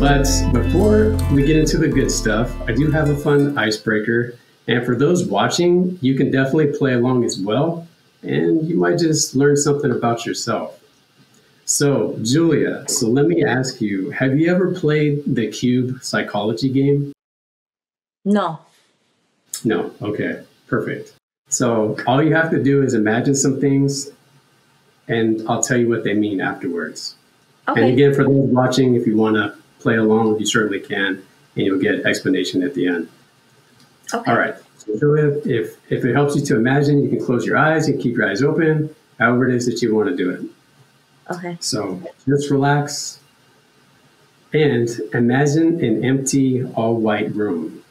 But before we get into the good stuff, I do have a fun icebreaker. And for those watching, you can definitely play along as well. And you might just learn something about yourself. So, Julia, let me ask you, have you ever played the cube psychology game? No. No. Okay, perfect. So all you have to do is imagine some things, and I'll tell you what they mean afterwards. Okay. And again, for those watching, if you want to play along, you certainly can, and you'll get explanation at the end. Okay. All right. So Julia, if it helps you to imagine, you can close your eyes and keep your eyes open, however it is that you want to do it. Okay. So just relax and imagine an empty, all-white room.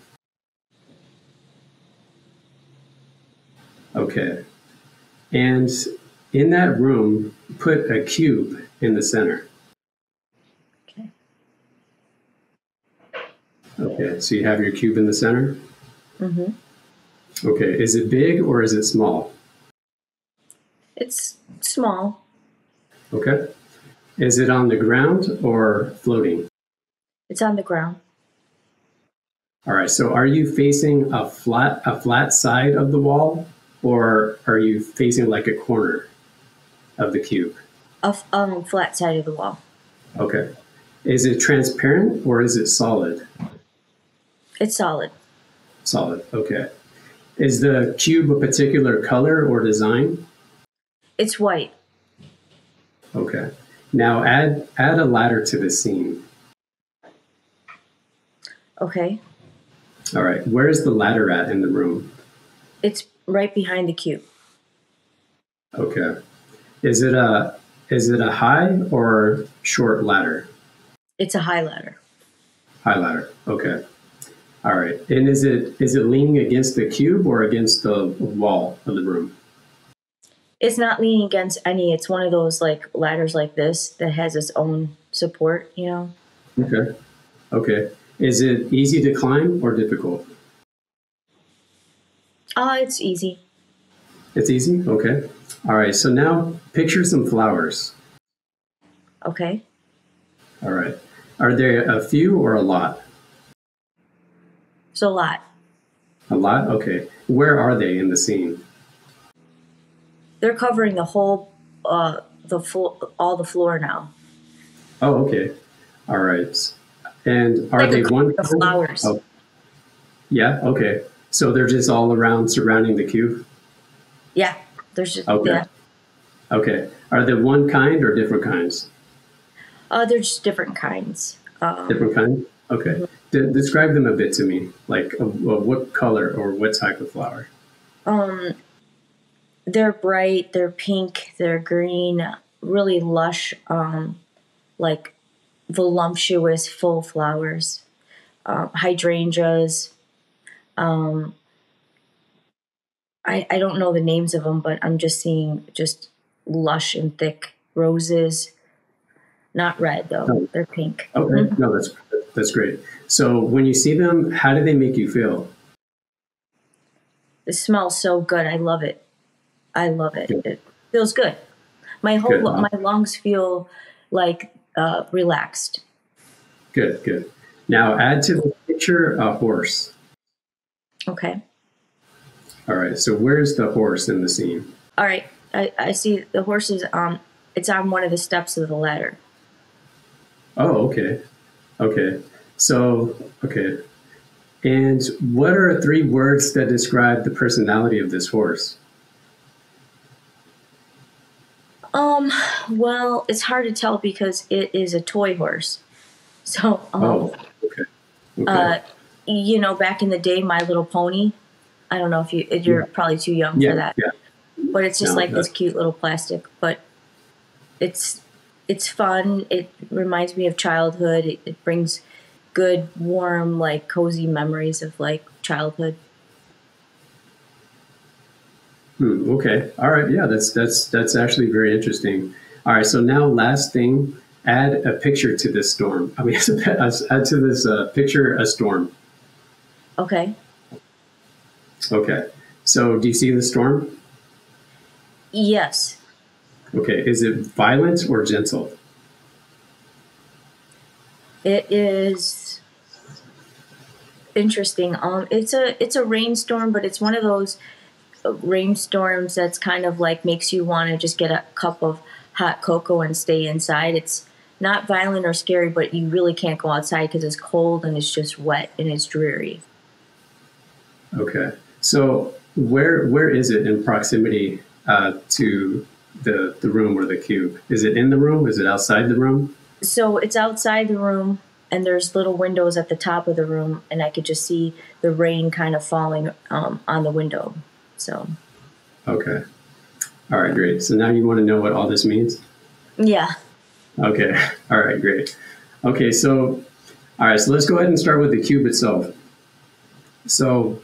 Okay. And in that room, put a cube in the center. Okay. Okay, so you have your cube in the center? Mm-hmm. Okay, is it big or is it small? It's small. Okay. Is it on the ground or floating? It's on the ground. All right, so are you facing a flat side of the wall, or are you facing like a corner of the cube? A flat side of the wall. Okay. Is it transparent or is it solid? It's solid. Solid, okay. Is the cube a particular color or design? It's white. Okay. Now add a ladder to the scene. Okay. All right. Where is the ladder at in the room? It's right behind the cube. Okay. Is it a high or short ladder? It's a high ladder. High ladder. Okay. All right. And is it leaning against the cube or against the wall of the room? It's not leaning against any. It's one of those like ladders like this that has its own support, you know? Okay. Okay. Is it easy to climb or difficult? It's easy. It's easy? Okay. All right. So now picture some flowers. Okay. All right. Are there a few or a lot? It's a lot. A lot? Okay. Where are they in the scene? They're covering the whole, all the floor now. Oh, okay. All right. And are Like they one? The flowers. Oh, yeah. Okay. So they're just all around surrounding the cube? Yeah. There's just, Okay. yeah. Okay. Are they one kind or different kinds? They're just different kinds. Different kinds? Okay. Describe them a bit to me. Like what color or what type of flower? They're bright, they're pink, they're green, really lush, like voluptuous, full flowers. Hydrangeas. I don't know the names of them, but I'm just seeing just lush and thick roses. Not red though; Oh. they're pink. Okay. Mm-hmm. No, that's great. So when you see them, how do they make you feel? It smells so good. I love it. I love it. Good. It feels good. My Good. my lungs feel like relaxed. Good, good. Now add to the picture a horse. Okay. All right. So where's the horse in the scene? All right. I see the horse is it's on one of the steps of the ladder. Oh, okay. Okay. So, okay. And what are 3 words that describe the personality of this horse? Well, it's hard to tell because it is a toy horse. So, Okay. Okay. you know, back in the day, My Little Pony. I don't know if you're probably too young for that. Yeah. But it's just No, like this cute little plastic. But it's fun. It reminds me of childhood. It brings good, warm, like cozy memories of like childhood. Okay. All right. Yeah, that's actually very interesting. All right. So now, last thing, add a picture to this storm. I mean, add to this picture a storm. Okay. Okay. So, do you see the storm? Yes. Okay. Is it violent or gentle? It is interesting. It's a rainstorm, but it's one of those rainstorms that's kind of like makes you want to just get a cup of hot cocoa and stay inside. It's not violent or scary, but you really can't go outside because it's cold and it's just wet and it's dreary. Okay. So where is it in proximity to the room or the cube? Is it in the room? Is it outside the room? So it's outside the room, and there's little windows at the top of the room, and I could just see the rain kind of falling on the window. So Okay. All right, great. So now you want to know what all this means? yeah. Okay. All right, great. Okay, so all right, so let's go ahead and start with the cube itself. So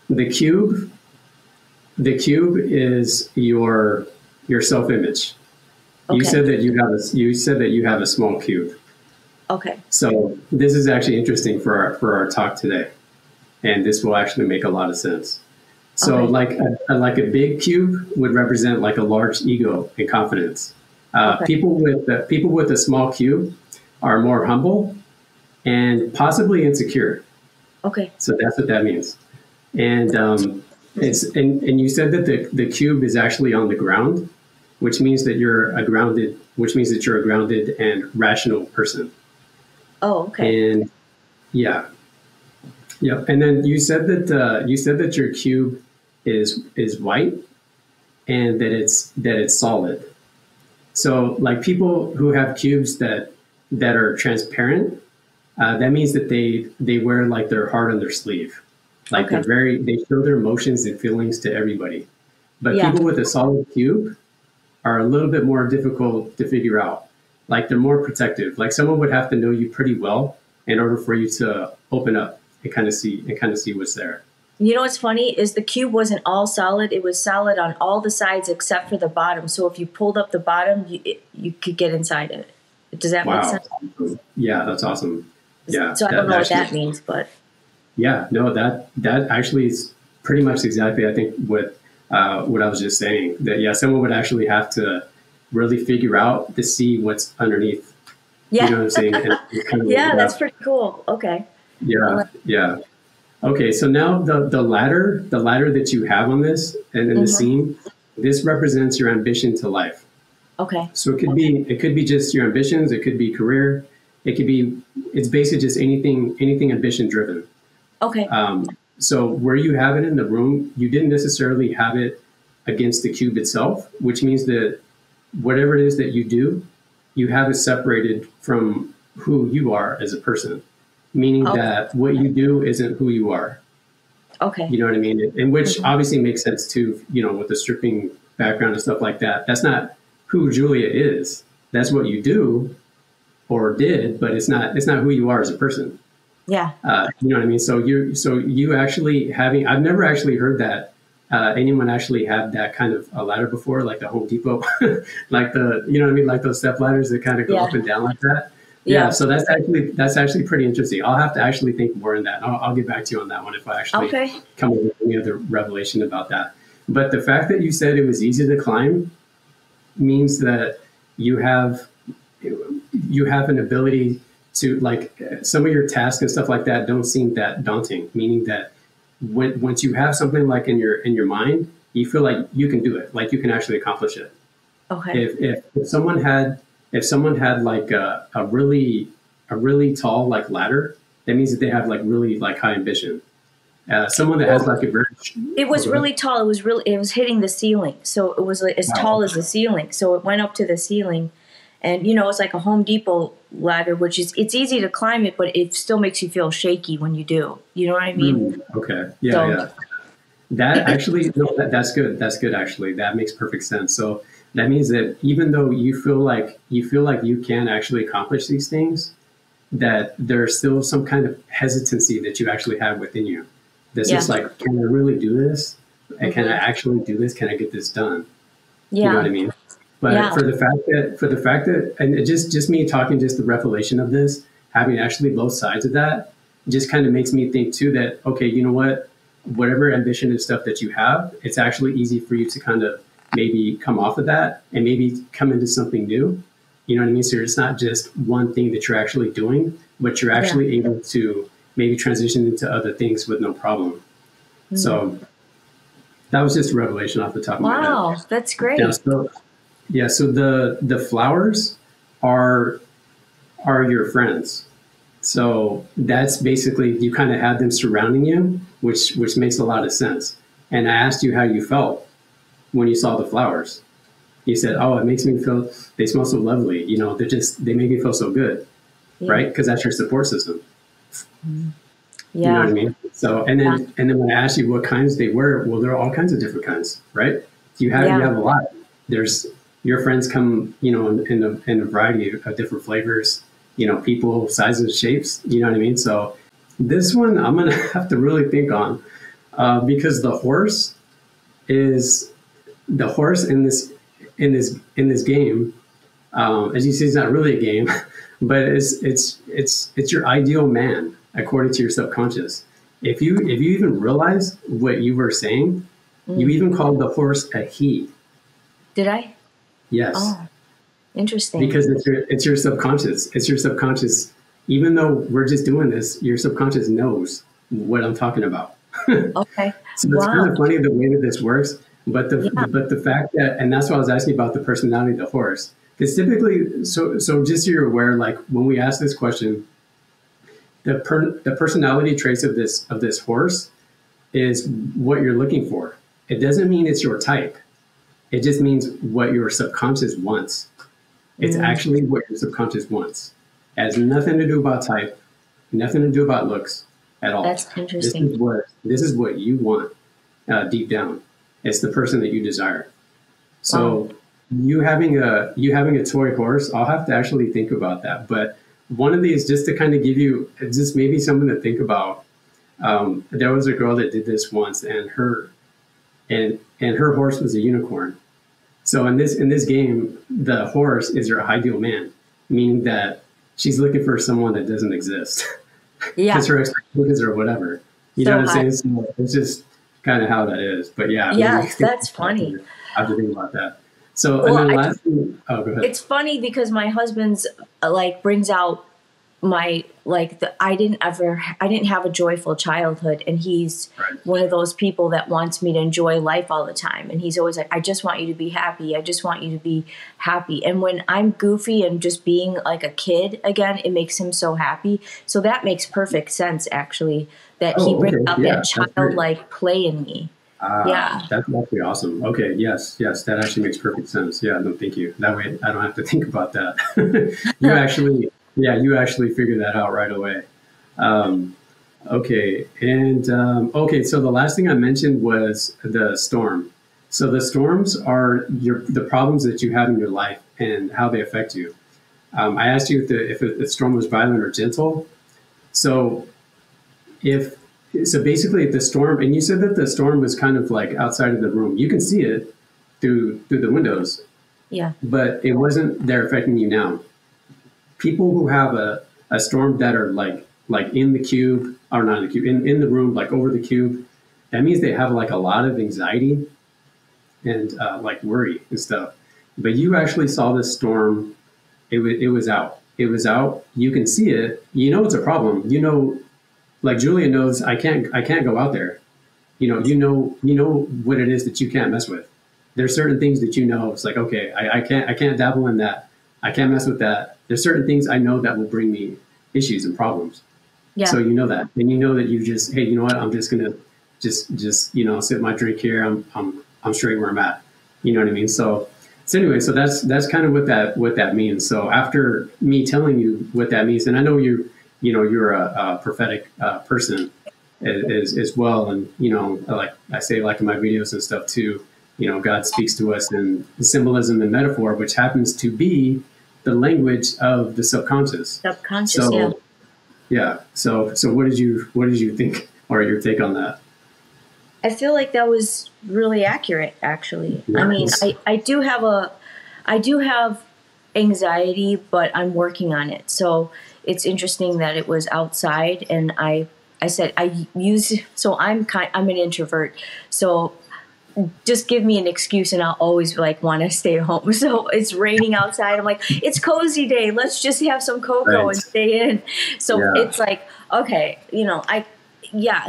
the cube is your self-image. Okay. You said that you have a small cube. Okay. So this is actually interesting for our talk today, and this will actually make a lot of sense. So Okay. like a big cube would represent like a large ego and confidence. Okay. People with a small cube are more humble and possibly insecure. Okay. So that's what that means. And and you said that the cube is actually on the ground, which means that you're a grounded and rational person. Oh, okay. And yeah, yeah. And then you said that your cube is white and that it's solid. So like people who have cubes that are transparent, that means that they wear like their heart on their sleeve. Like Okay. they show their emotions and feelings to everybody. But Yeah. people with a solid cube are a little bit more difficult to figure out. Like they're more protective. Like someone would have to know you pretty well in order for you to open up and kind of see what's there. You know what's funny is the cube wasn't all solid. It was solid on all the sides except for the bottom. So if you pulled up the bottom, you could get inside it. Does that make Wow. sense? Yeah, that's awesome. Yeah. So I don't know what that means, but Yeah, no, that actually is pretty much exactly I think what I was just saying. That yeah, someone would actually have to really figure out to see what's underneath. You know yeah. what I'm saying? And kind of Yeah, look that's up. pretty cool. Okay. Yeah, yeah. Okay, so now the ladder that you have on this and in the Hmm. scene, this represents your ambition to life. Okay. So it could be just your ambitions, it could be career, it could be it's basically just anything ambition driven. Okay. So where you have it in the room, you didn't necessarily have it against the cube itself, which means that whatever it is that you do, you have it separated from who you are as a person, meaning Okay. that what you do isn't who you are. Okay. You know what I mean? And which Hmm. obviously makes sense too, with the stripping background and stuff like that. That's not who Julia is. That's what you do or did, but it's not who you are as a person. Yeah. You know what I mean? So you actually having I've never actually heard that anyone actually had that kind of a ladder before, like the Home Depot, like the you know what I mean, like those step ladders that kind of go Yeah. up and down like that. Yeah, Yeah. so that's actually pretty interesting. I'll have to actually think more in that. I'll get back to you on that one if I actually Okay. come up with any other revelation about that. But the fact that you said it was easy to climb means that you have you have an ability to like some of your tasks and stuff like that don't seem that daunting, meaning that once you have something like in your mind, you feel like you can do it, like you can actually accomplish it. Okay. If someone had like a really tall like ladder, that means that they have like really like high ambition. Someone that has Well, like a very it oh, was go ahead. really tall. It was hitting the ceiling. So it was like as Wow. tall as the ceiling. So it went up to the ceiling. And it's like a Home Depot ladder, which is it's easy to climb it, but it still makes you feel shaky when you do. You know what I mean? Okay. Yeah, So yeah. That actually, no, that's good. That's good. Actually, that makes perfect sense. So that means that even though you feel like you can actually accomplish these things, that there's still some kind of hesitancy that you actually have within you. That's yeah. just like, can I really do this? And can I Hmm. actually do this? Can I get this done? You know what Yeah. I mean? But Yeah. for the fact that, and it just me talking, just the revelation of this, having actually both sides of that, just kind of makes me think too that okay, you know what, whatever ambition and stuff that you have, it's actually easy for you to kind of maybe come off of that and maybe come into something new. You know what I mean? So it's not just one thing that you're actually doing, but you're actually able to maybe transition into other things with no problem. Mm-hmm. So that was just a revelation off the top of my head. Wow, that's great. So the flowers are your friends. So that's basically, you kind of have them surrounding you, which makes a lot of sense. And I asked you how you felt when you saw the flowers. You said, "Oh, it makes me feel, they smell so lovely. You know, they make me feel so good," right? Because that's your support system. Yeah. You know what I mean? So, and then when I asked you what kinds they were, well, there are all kinds of different kinds, right? You have a lot. There's, your friends come, you know, in a variety of different flavors, you know, people, sizes, shapes. You know what I mean? So this one I'm gonna have to really think on, because the horse in this game. As you see, it's not really a game, but it's your ideal man according to your subconscious. If you even realize what you were saying, you even called the horse a he. Did I? Yes. Oh, interesting. Because it's your subconscious. It's your subconscious. Even though we're just doing this, your subconscious knows what I'm talking about. Okay. So it's kind of funny the way that this works. But the fact that, and that's why I was asking about the personality of the horse. Because typically, so just so you're aware, like when we ask this question, the personality traits of this horse is what you're looking for. It doesn't mean it's your type. It just means what your subconscious wants. It's actually what your subconscious wants. It has nothing to do about type, nothing to do about looks at all. That's interesting. This is what you want deep down. It's the person that you desire. So you having a toy horse, I'll have to actually think about that. But one of these, just to kind of give you just maybe something to think about. There was a girl that did this once, and her horse was a unicorn. So in this game, the horse is your ideal man, meaning that she's looking for someone that doesn't exist. Yeah. Because her expectations or whatever. You know what I'm saying? So it's just kind of how that is. But yeah, that's funny. I have to think about that. So, and then last thing, go ahead. It's funny because my husband's brings out my I didn't have a joyful childhood, and he's one of those people that wants me to enjoy life all the time, and he's always like, I just want you to be happy. I just want you to be happy. And when I'm goofy and just being like a kid again, it makes him so happy. So that makes perfect sense, actually, that he brings out that childlike play in me. That's actually awesome. Okay, yes, that actually makes perfect sense. Yeah, no, thank you. That way I don't have to think about that. You actually figured that out right away. Okay, and so the last thing I mentioned was the storm. So the storms are the problems that you have in your life and how they affect you. I asked you if the storm was violent or gentle. So basically, if the storm, and you said that the storm was kind of like outside of the room, you can see it through the windows. Yeah. But it wasn't there affecting you now. People who have a storm that are like in the cube, or not in the cube, in the room, like over the cube, that means they have like a lot of anxiety and like worry and stuff. But you actually saw this storm. It was out. It was out. You can see it. You know it's a problem. You know, like Julia knows, I can't go out there. You know what it is that you can't mess with. There's certain things that you know. It's like, okay, I can't dabble in that. I can't mess with that. There's certain things I know that will bring me issues and problems. Yeah. So you know that, and you know that you just, hey, you know what? I'm just gonna just sip my drink here. I'm straight where I'm at. You know what I mean? So anyway, so that's kind of what that means. So after me telling you what that means, and I know you're a prophetic person as well, and like I say, like in my videos and stuff too. God speaks to us in symbolism and metaphor, which happens to be the language of the subconscious. So, yeah. So what did you think, or your take on that? I feel like that was really accurate, actually. Yes. I mean, I do have anxiety, but I'm working on it. So it's interesting that it was outside, and I said I'm an introvert, so just give me an excuse and I'll always like want to stay home. So it's raining outside. I'm like, it's cozy day. Let's just have some cocoa Right. and stay in. So Yeah. it's like, okay,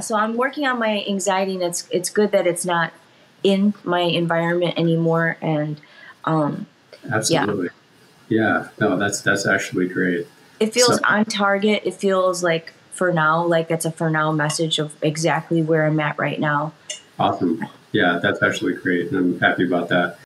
so I'm working on my anxiety, and it's good that it's not in my environment anymore. And Absolutely. Yeah. No, that's actually great. it feels on target. It feels like for now, like it's a for now message of exactly where I'm at right now. Awesome. Yeah, that's actually great, and I'm happy about that.